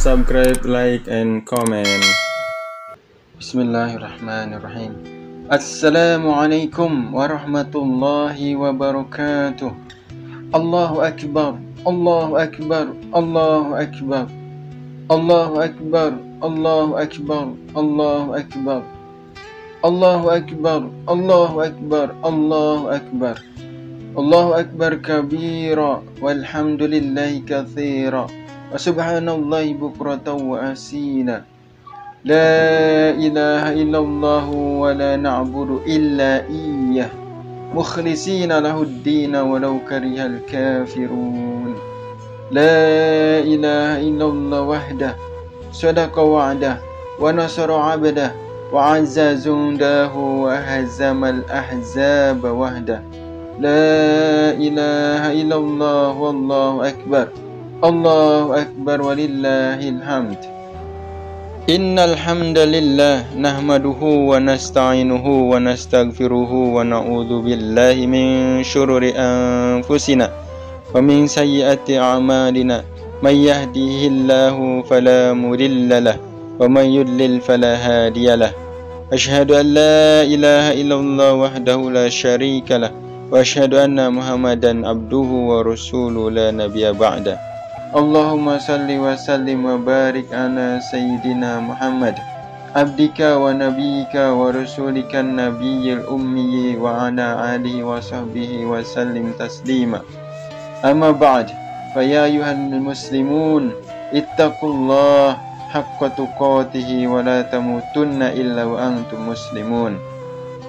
subscribe, like, and comment. Bismillahirrahmanirrahim. Assalamualaikum warahmatullahi wabarakatuh. Allahu Akbar, Allahu Akbar, Allahu Akbar, Allahu Akbar, Allahu Akbar, Allahu Akbar, Allahu Akbar, Allahu Akbar, Allahu Akbar, Allahu Akbar kabira, walhamdulillahi katsira, wa subhanallahi bukratan wa asila. La ilaha illallah wa la na'budu illa iyyah, mukhlisina lahud-din walau karihal kafirun. La ilaha illallah wahdah, sadaqa wa'dah, wa nasara 'abdah, wa 'azza jundahu wa hazamal ahzaba wahdah. La ilaha illallah wallahu akbar, Allahu akbar walillahil hamd. Innal hamdalillah nahmaduhu wa nasta'inuhu wa nastaghfiruhu wa na'udzu billahi min syururi anfusina wa min sayyiati a'malina. May yahdihillahu fala mudhillalah wa may yudlil fala hadiyalah. Asyhadu an la ilaha illallah wahdahu la syarikalah wa asyhadu anna Muhammadan abduhu wa rasuluhu la nabiyya ba'da. Allahumma salli wa sallim wa barik ala sayyidina Muhammad abdika wa nabiyika wa rasulika nabiyyil ummi wa ala alihi wa sahbihi wa sallim taslima. Amma ba'd, fa ya ayyuhal muslimun ittaqullah haqqa tuqatih wa la tamutunna illa wa antum muslimun.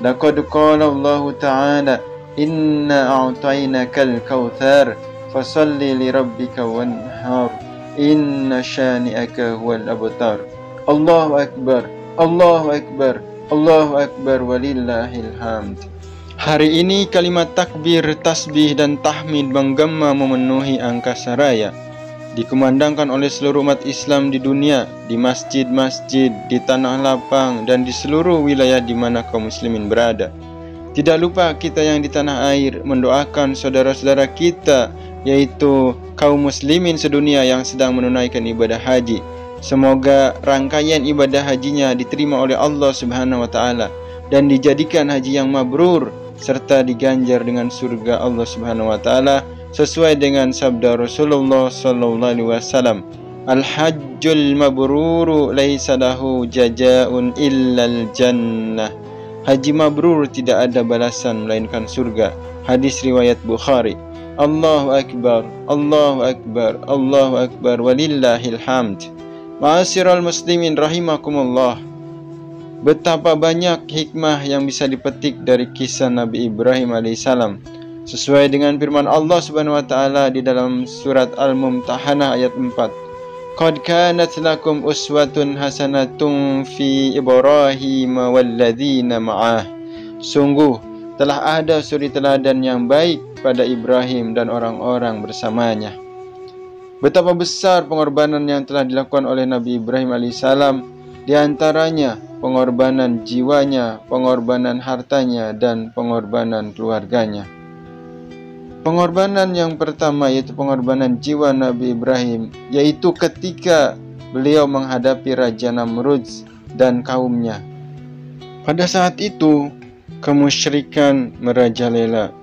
Laqad qala Allah ta'ala, inna a'tainakal kautsar fasalli li rabbika wanhar, inna syani'aka huwal abtar. Allahu akbar, Allahu akbar, Allahu akbar walillahil hamd. Hari ini kalimat takbir, tasbih dan tahmid menggema memenuhi angkasa raya, dikumandangkan oleh seluruh umat Islam di dunia, di masjid-masjid, di tanah lapang, dan di seluruh wilayah di mana kaum muslimin berada. Tidak lupa kita yang di tanah air mendoakan saudara-saudara kita, yaitu kaum muslimin sedunia yang sedang menunaikan ibadah haji. Semoga rangkaian ibadah hajinya diterima oleh Allah Subhanahu wa taala dan dijadikan haji yang mabrur serta diganjar dengan surga Allah Subhanahu wa taala sesuai dengan sabda Rasulullah sallallahu alaihi wasallam, al-hajjul mabruru laisa lahu jazaa'un illal jannah. Haji mabrur tidak ada balasan melainkan surga. Hadis riwayat Bukhari. Allahu akbar, Allahu akbar, Allahu akbar walillahil hamd. Ma'asyiral muslimin rahimakumullah. Betapa banyak hikmah yang bisa dipetik dari kisah Nabi Ibrahim alaihissalam. Sesuai dengan firman Allah Subhanahu wa taala di dalam surat Al-Mumtahanah ayat 4. Qad kanat lakum uswatun hasanatun fi Ibrahim walladzina ma'ah. Sungguh telah ada suri teladan yang baik pada Ibrahim dan orang-orang bersamanya. Betapa besar pengorbanan yang telah dilakukan oleh Nabi Ibrahim alaihissalam, di antaranya pengorbanan jiwanya, pengorbanan hartanya, dan pengorbanan keluarganya. Pengorbanan yang pertama yaitu pengorbanan jiwa Nabi Ibrahim, yaitu ketika beliau menghadapi Raja Namrud dan kaumnya. Pada saat itu kemusyrikan merajalela.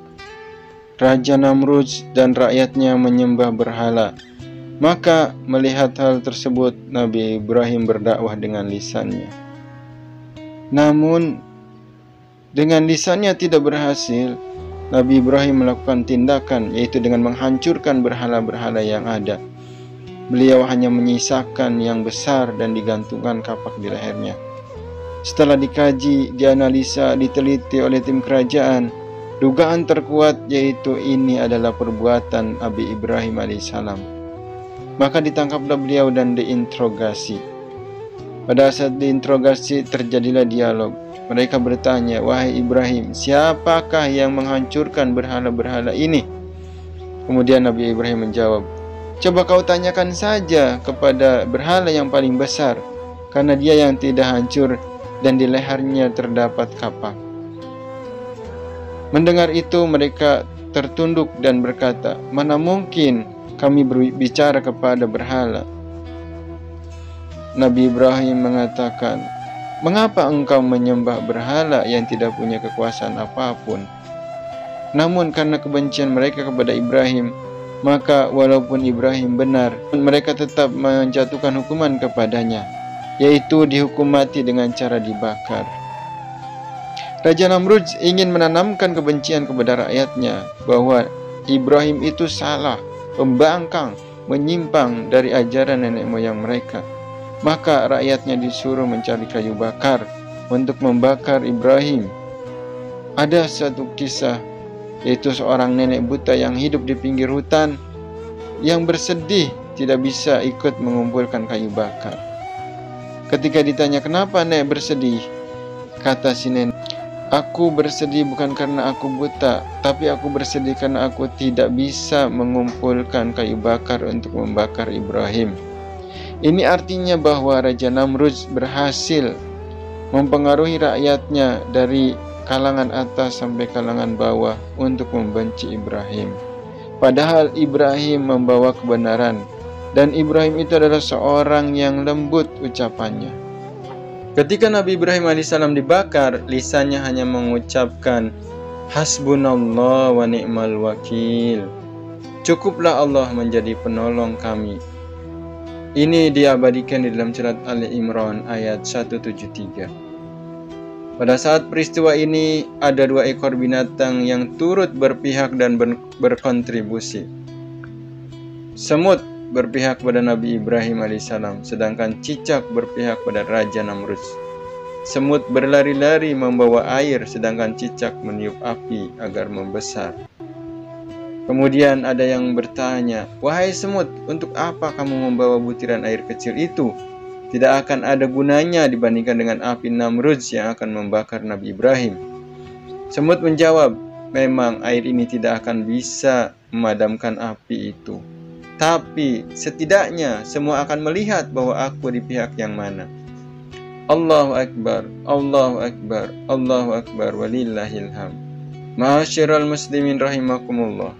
Raja Namrud dan rakyatnya menyembah berhala. Maka melihat hal tersebut, Nabi Ibrahim berdakwah dengan lisannya. Namun dengan lisannya tidak berhasil. Nabi Ibrahim melakukan tindakan, yaitu dengan menghancurkan berhala-berhala yang ada. Beliau hanya menyisakan yang besar dan digantungkan kapak di lehernya. Setelah dikaji, dianalisa, diteliti oleh tim kerajaan, dugaan terkuat yaitu ini adalah perbuatan Nabi Ibrahim alaihissalam. Maka ditangkaplah beliau dan diinterogasi. Pada saat diinterogasi terjadilah dialog. Mereka bertanya, wahai Ibrahim, siapakah yang menghancurkan berhala-berhala ini? Kemudian Nabi Ibrahim menjawab, coba kau tanyakan saja kepada berhala yang paling besar, karena dia yang tidak hancur dan di lehernya terdapat kapak. Mendengar itu mereka tertunduk dan berkata, mana mungkin kami berbicara kepada berhala. Nabi Ibrahim mengatakan, "Mengapa engkau menyembah berhala yang tidak punya kekuasaan apapun?" Namun karena kebencian mereka kepada Ibrahim, maka walaupun Ibrahim benar, mereka tetap menjatuhkan hukuman kepadanya, yaitu dihukum mati dengan cara dibakar. Raja Namrud ingin menanamkan kebencian kepada rakyatnya bahwa Ibrahim itu salah, pembangkang, menyimpang dari ajaran nenek moyang mereka. Maka rakyatnya disuruh mencari kayu bakar untuk membakar Ibrahim. Ada satu kisah, yaitu seorang nenek buta yang hidup di pinggir hutan yang bersedih tidak bisa ikut mengumpulkan kayu bakar. Ketika ditanya, "Kenapa nek bersedih?" Kata si nenek, "Aku bersedih bukan karena aku buta, tapi aku bersedih karena aku tidak bisa mengumpulkan kayu bakar untuk membakar Ibrahim." Ini artinya bahwa Raja Namrud berhasil mempengaruhi rakyatnya dari kalangan atas sampai kalangan bawah untuk membenci Ibrahim. Padahal Ibrahim membawa kebenaran, dan Ibrahim itu adalah seorang yang lembut ucapannya. Ketika Nabi Ibrahim alaihissalam dibakar, lisannya hanya mengucapkan, "Hasbunallah wa ni'mal wakil." Cukuplah Allah menjadi penolong kami. Ini diabadikan di dalam surat Ali Imran ayat 173. Pada saat peristiwa ini, ada 2 ekor binatang yang turut berpihak dan berkontribusi. Semut berpihak pada Nabi Ibrahim alaihissalam, sedangkan cicak berpihak pada Raja Namrud. Semut berlari-lari membawa air, sedangkan cicak meniup api agar membesar. Kemudian ada yang bertanya, "Wahai semut, untuk apa kamu membawa butiran air kecil itu? Tidak akan ada gunanya dibandingkan dengan api Namrud yang akan membakar Nabi Ibrahim." Semut menjawab, "Memang air ini tidak akan bisa memadamkan api itu. Tapi setidaknya semua akan melihat bahwa aku di pihak yang mana." Allahu Akbar, Allahu Akbar, Allahu Akbar, walillahil hamd. Ma'asyiral muslimin rahimakumullah.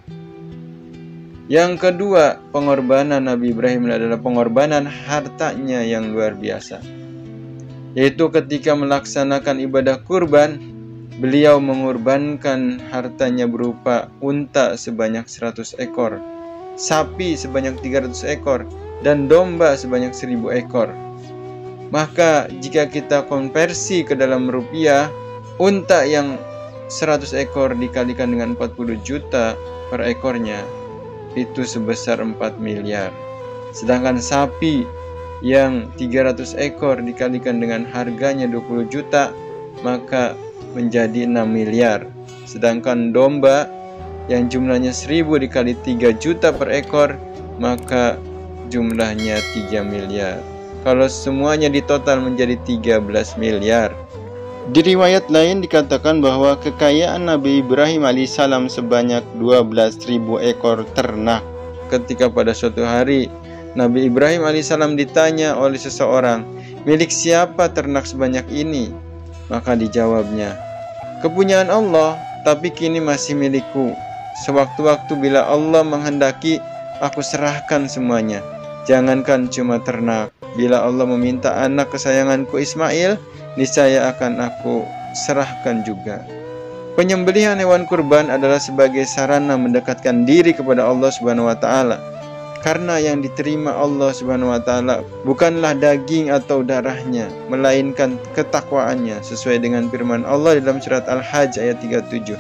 Yang kedua, pengorbanan Nabi Ibrahim adalah pengorbanan hartanya yang luar biasa. Yaitu ketika melaksanakan ibadah kurban, beliau mengorbankan hartanya berupa unta sebanyak 100 ekor, sapi sebanyak 300 ekor, dan domba sebanyak 1000 ekor. Maka jika kita konversi ke dalam rupiah, unta yang 100 ekor dikalikan dengan 40 juta per ekornya, itu sebesar 4 miliar. Sedangkan sapi yang 300 ekor dikalikan dengan harganya 20 juta, maka menjadi 6 miliar. Sedangkan domba yang jumlahnya 1000 dikali 3 juta per ekor, maka jumlahnya 3 miliar. Kalau semuanya ditotal menjadi 13 miliar. Di riwayat lain dikatakan bahwa kekayaan Nabi Ibrahim alaihissalam sebanyak 12.000 ekor ternak. Ketika pada suatu hari Nabi Ibrahim alaihissalam ditanya oleh seseorang, "Milik siapa ternak sebanyak ini?" Maka dijawabnya, "Kepunyaan Allah, tapi kini masih milikku. Sewaktu-waktu bila Allah menghendaki, aku serahkan semuanya. Jangankan cuma ternak, bila Allah meminta anak kesayanganku Ismail, niscaya akan aku serahkan juga." Penyembelihan hewan kurban adalah sebagai sarana mendekatkan diri kepada Allah Subhanahu wa taala. Karena yang diterima Allah Subhanahu wa taala bukanlah daging atau darahnya, melainkan ketakwaannya, sesuai dengan firman Allah dalam surat Al-Hajj ayat 37.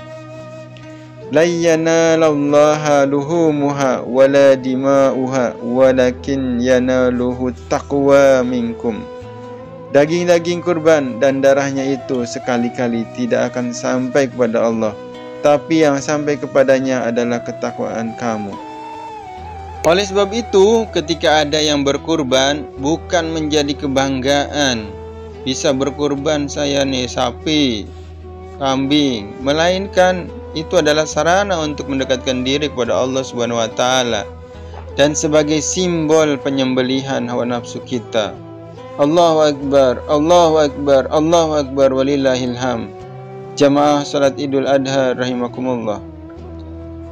"La yanalallaha luhumuha wala dima'uha walakin yanaluhu taqwa minkum." Daging-daging kurban dan darahnya itu sekali-kali tidak akan sampai kepada Allah, tapi yang sampai kepadanya adalah ketakwaan kamu. Oleh sebab itu, ketika ada yang berkurban, bukan menjadi kebanggaan, bisa berkurban saya nih sapi, kambing, melainkan itu adalah sarana untuk mendekatkan diri kepada Allah Subhanahu wa taala dan sebagai simbol penyembelihan hawa nafsu kita. Allahu Akbar, Allahu Akbar, Allahu Akbar, walillahil hamd. Jamaah salat Idul Adha rahimakumullah.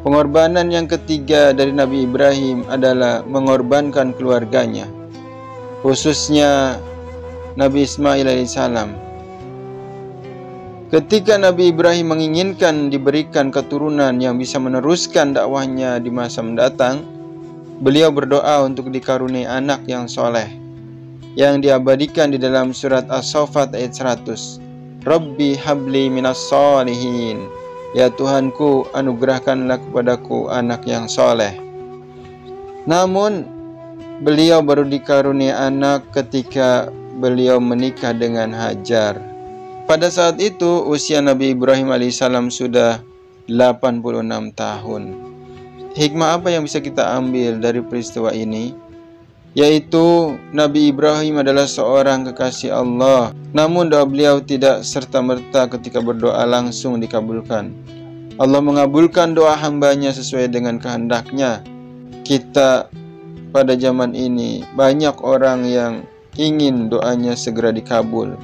Pengorbanan yang ketiga dari Nabi Ibrahim adalah mengorbankan keluarganya. khususnya Nabi Ismail alaihissalam. Ketika Nabi Ibrahim menginginkan diberikan keturunan yang bisa meneruskan dakwahnya di masa mendatang, beliau berdoa untuk dikaruniai anak yang soleh, yang diabadikan di dalam surat As-Saffat ayat 100. Rabbi habli minas solihin, ya Tuhanku, anugerahkanlah kepadaku anak yang soleh. Namun beliau baru dikaruniai anak ketika beliau menikah dengan Hajar. Pada saat itu usia Nabi Ibrahim alaihissalam sudah 86 tahun. Hikmah apa yang bisa kita ambil dari peristiwa ini? Yaitu Nabi Ibrahim adalah seorang kekasih Allah, namun doa beliau tidak serta-merta ketika berdoa langsung dikabulkan. Allah mengabulkan doa hambanya sesuai dengan kehendaknya. Kita pada zaman ini banyak orang yang ingin doanya segera dikabul,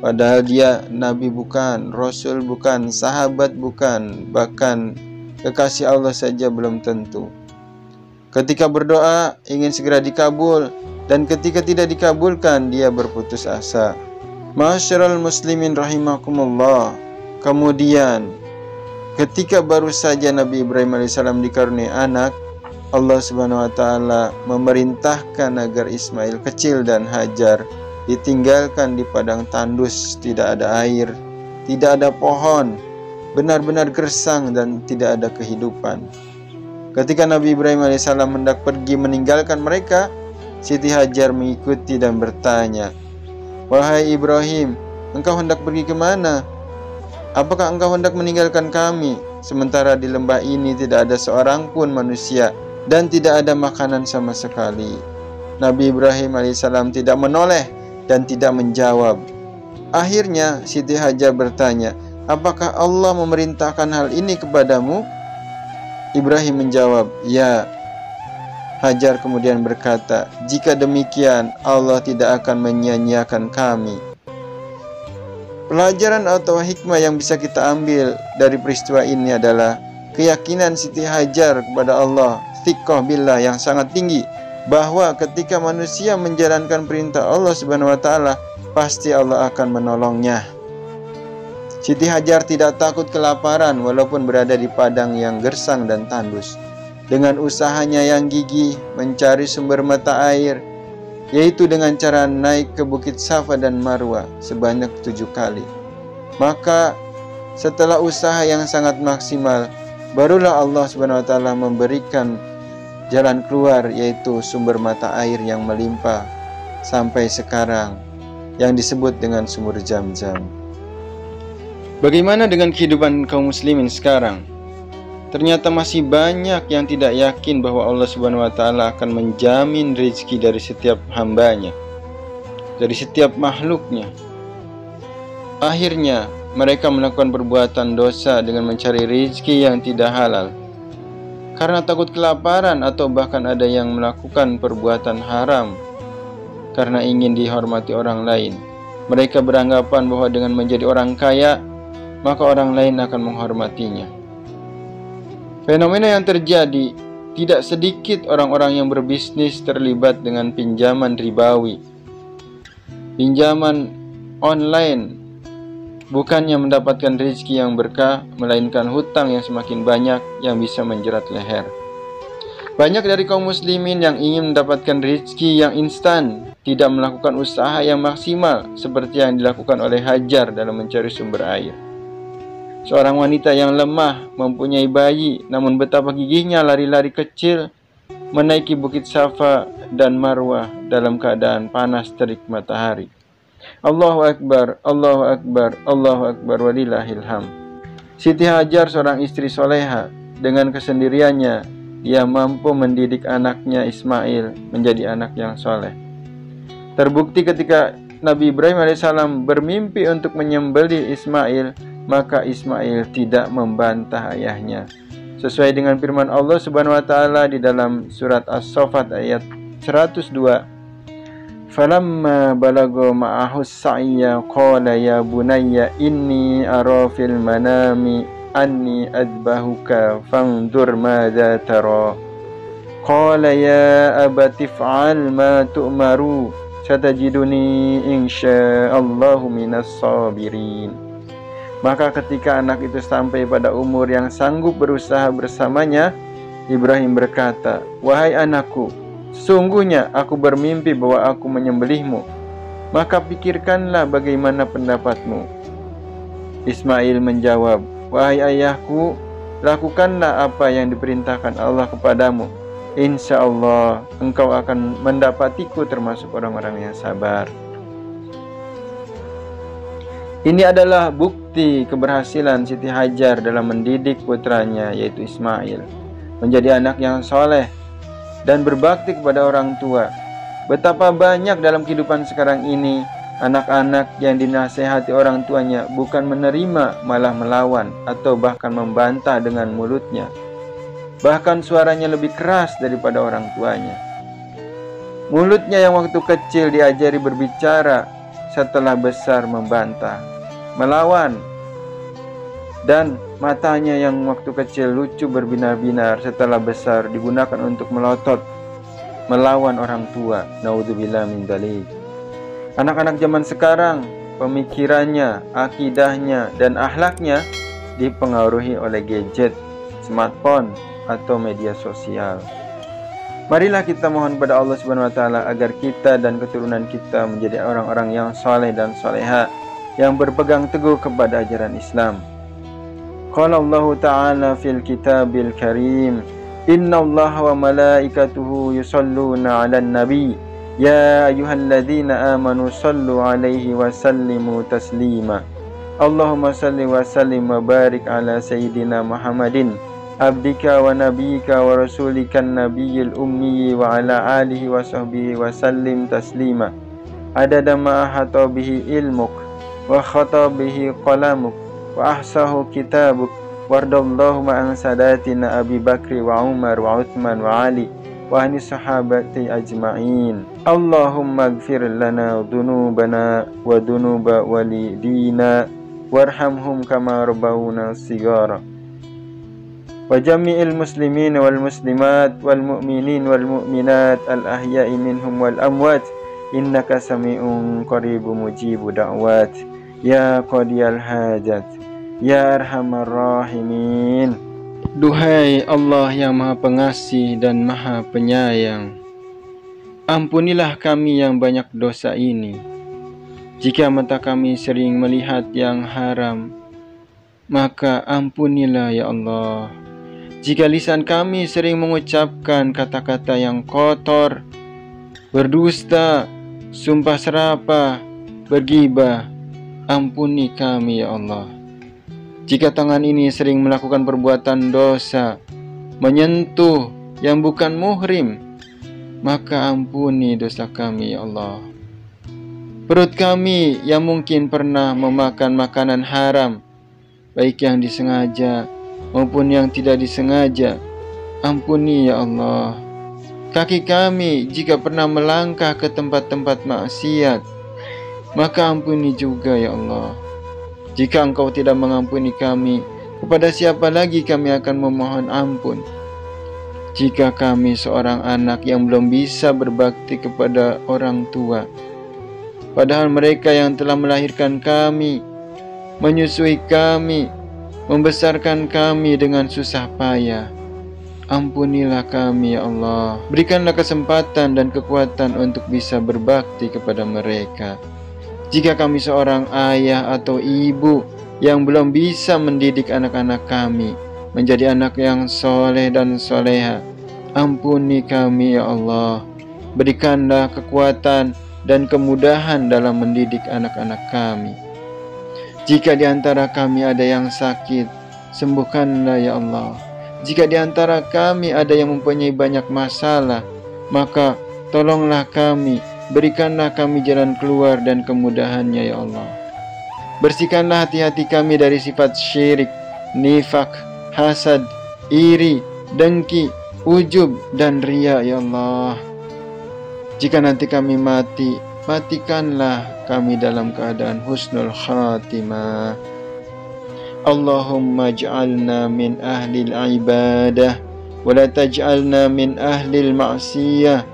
padahal dia Nabi bukan, Rasul bukan, sahabat bukan, bahkan kekasih Allah saja belum tentu. Ketika berdoa ingin segera dikabul, dan ketika tidak dikabulkan dia berputus asa. Ma'asyiral muslimin rahimakumullah. Kemudian ketika baru saja Nabi Ibrahim alaihissalam dikaruniai anak, Allah subhanahu wa ta'ala memerintahkan agar Ismail kecil dan Hajar ditinggalkan di padang tandus, tidak ada air, tidak ada pohon, benar-benar gersang dan tidak ada kehidupan. Ketika Nabi Ibrahim alaihissalam hendak pergi meninggalkan mereka, Siti Hajar mengikuti dan bertanya, "Wahai Ibrahim, engkau hendak pergi kemana? Apakah engkau hendak meninggalkan kami? Sementara di lembah ini tidak ada seorang pun manusia dan tidak ada makanan sama sekali." Nabi Ibrahim alaihissalam tidak menoleh dan tidak menjawab. Akhirnya Siti Hajar bertanya, "Apakah Allah memerintahkan hal ini kepadamu?" Ibrahim menjawab, "Ya." Hajar kemudian berkata, "Jika demikian, Allah tidak akan menyia-nyiakan kami." Pelajaran atau hikmah yang bisa kita ambil dari peristiwa ini adalah keyakinan Siti Hajar kepada Allah, thiqah billah yang sangat tinggi, bahwa ketika manusia menjalankan perintah Allah Subhanahu wa taala, pasti Allah akan menolongnya. Siti Hajar tidak takut kelaparan walaupun berada di padang yang gersang dan tandus. Dengan usahanya yang gigih mencari sumber mata air, yaitu dengan cara naik ke Bukit Safa dan Marwah sebanyak 7 kali. Maka setelah usaha yang sangat maksimal, barulah Allah Subhanahu wa taala memberikan jalan keluar, yaitu sumber mata air yang melimpah sampai sekarang yang disebut dengan sumur Zam-Zam. Bagaimana dengan kehidupan kaum muslimin sekarang? Ternyata masih banyak yang tidak yakin bahwa Allah Subhanahu wa taala akan menjamin rezeki dari setiap hambanya, dari setiap makhluknya. Akhirnya mereka melakukan perbuatan dosa dengan mencari rezeki yang tidak halal karena takut kelaparan, atau bahkan ada yang melakukan perbuatan haram karena ingin dihormati orang lain. Mereka beranggapan bahwa dengan menjadi orang kaya, maka orang lain akan menghormatinya. Fenomena yang terjadi, tidak sedikit orang-orang yang berbisnis terlibat dengan pinjaman ribawi, pinjaman online, bukannya mendapatkan rezeki yang berkah, melainkan hutang yang semakin banyak yang bisa menjerat leher. Banyak dari kaum muslimin yang ingin mendapatkan rezeki yang instan, tidak melakukan usaha yang maksimal seperti yang dilakukan oleh Hajar dalam mencari sumber air. Seorang wanita yang lemah mempunyai bayi, namun betapa gigihnya lari-lari kecil menaiki Bukit Safa dan Marwah dalam keadaan panas terik matahari. Allahu Akbar, Allahu Akbar, Allahu Akbar, walillahil hamd. Siti Hajar seorang istri soleha. Dengan kesendiriannya dia mampu mendidik anaknya Ismail menjadi anak yang soleh. Terbukti ketika Nabi Ibrahim alaihissalam bermimpi untuk menyembelih Ismail, maka Ismail tidak membantah ayahnya. Sesuai dengan firman Allah Subhanahu wa taala di dalam surat As-Saffat ayat 102, "Falamma balago ma'ahu sa'ya qala ya bunayya inni ara fil manami anni adbahuka fanzur madza tara." Qala ya abati fa'al ma tu'maru satajiduni insyaallahu minas sabirin. Maka ketika anak itu sampai pada umur yang sanggup berusaha bersamanya, Ibrahim berkata, "Wahai anakku, sesungguhnya aku bermimpi bahwa aku menyembelihmu. Maka pikirkanlah bagaimana pendapatmu." Ismail menjawab, "Wahai ayahku, lakukanlah apa yang diperintahkan Allah kepadamu. Insya Allah engkau akan mendapatiku termasuk orang-orang yang sabar." Ini adalah bukti keberhasilan Siti Hajar dalam mendidik putranya, yaitu Ismail, menjadi anak yang soleh dan berbakti kepada orang tua. Betapa banyak dalam kehidupan sekarang ini anak-anak yang dinasehati orang tuanya bukan menerima, malah melawan atau bahkan membantah dengan mulutnya. Bahkan suaranya lebih keras daripada orang tuanya. Mulutnya yang waktu kecil diajari berbicara, setelah besar membantah, melawan. Dan matanya yang waktu kecil lucu berbinar-binar, setelah besar digunakan untuk melotot, melawan orang tua. Naudzubillah min dzalik. Anak-anak zaman sekarang, pemikirannya, akidahnya, dan akhlaknya dipengaruhi oleh gadget, smartphone, atau media sosial. Marilah kita mohon kepada Allah Subhanahu wa taala agar kita dan keturunan kita menjadi orang-orang yang saleh dan saleha, yang berpegang teguh kepada ajaran Islam. Qala Allah Ta'ala fil kitabil karim, "Innallaha wa malaikatuhu yusalluna 'alan nabi, ya ayyuhalladzina amanu sallu 'alaihi wa sallimu taslima. Allahumma salli wa sallim wa barik ala sayyidina Muhammadin abdika wa nabiyika wa rasulikan nabiyil ummi wa ala alihi wa sahbihi wa sallim taslima. Adada ma ahata bihi ilmuk wa khata bihi qalamuk wa ahsahu kitabuk wardallahu ma'an sadatina Abi Bakri wa Umar wa Uthman wa Ali wa ahli sahabati ajma'in. Allahumma gfir lana dunubana wa dunuba walidina warhamhum kama rabbawna sigara wa jami'il muslimin wal muslimat wal mu'minin wal mu'minat al ahya'i minhum wal amwat innaka sami'un qaribu mujibu da'wat ya qadiyal hajat ya arhamar rahimin." Duhai Allah yang Maha Pengasih dan Maha Penyayang, ampunilah kami yang banyak dosa ini. Jika mata kami sering melihat yang haram, maka ampunilah ya Allah. Jika lisan kami sering mengucapkan kata-kata yang kotor, berdusta, sumpah serapah, bergibah, ampuni kami ya Allah. Jika tangan ini sering melakukan perbuatan dosa, menyentuh yang bukan muhrim, maka ampuni dosa kami ya Allah. Perut kami yang mungkin pernah memakan makanan haram, baik yang disengaja maupun yang tidak disengaja, ampuni ya Allah. Kaki kami jika pernah melangkah ke tempat-tempat maksiat, maka ampuni juga ya Allah. Jika Engkau tidak mengampuni kami, kepada siapa lagi kami akan memohon ampun? Jika kami seorang anak yang belum bisa berbakti kepada orang tua, padahal mereka yang telah melahirkan kami, menyusui kami, membesarkan kami dengan susah payah, ampunilah kami ya Allah. Berikanlah kesempatan dan kekuatan untuk bisa berbakti kepada mereka. Jika kami seorang ayah atau ibu yang belum bisa mendidik anak-anak kami menjadi anak yang soleh dan soleha, ampuni kami ya Allah. Berikanlah kekuatan dan kemudahan dalam mendidik anak-anak kami. Jika di antara kami ada yang sakit, sembuhkanlah ya Allah. Jika di antara kami ada yang mempunyai banyak masalah, maka tolonglah kami, berikanlah kami jalan keluar dan kemudahannya ya Allah. Bersihkanlah hati-hati kami dari sifat syirik, nifak, hasad, iri, dengki, ujub, dan riya ya Allah. Jika nanti kami mati, matikanlah kami dalam keadaan husnul khatimah. Allahumma ij'alna min ahlil ibadah wa la taj'alna min ahlil ma'siyah.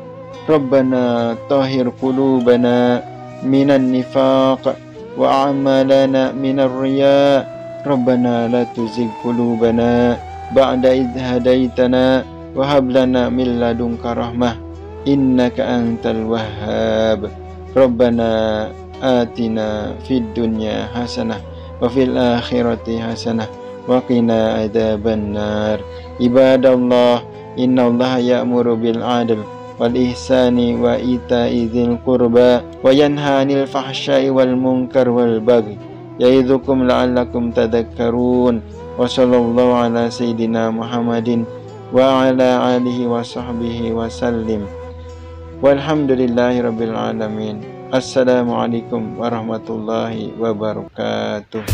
Rabbana tahhir qulubana minan nifaq wa a'malana minar riya. Rabbana la tuzigh qulubana ba'da idh hadaitana wa hab lana min ladunka rahmah innaka antal wahhab. Rabbana atina fid dunya hasanah wa fil akhirati hasanah wa qina adzabannar. Ibadallah, innallaha ya'muru bil 'adl wal ihsani wa ita'i dzil qurba wa yanha 'anil fahsya'i wal munkar wal baghi ya'idzukum la'allakum tadhakkarun. Wa sallallahu ala sayyidina Muhammadin wa ala alihi wa sahbihi wa sallim. Walhamdulillahi rabbil alamin. Assalamualaikum warahmatullahi wabarakatuh.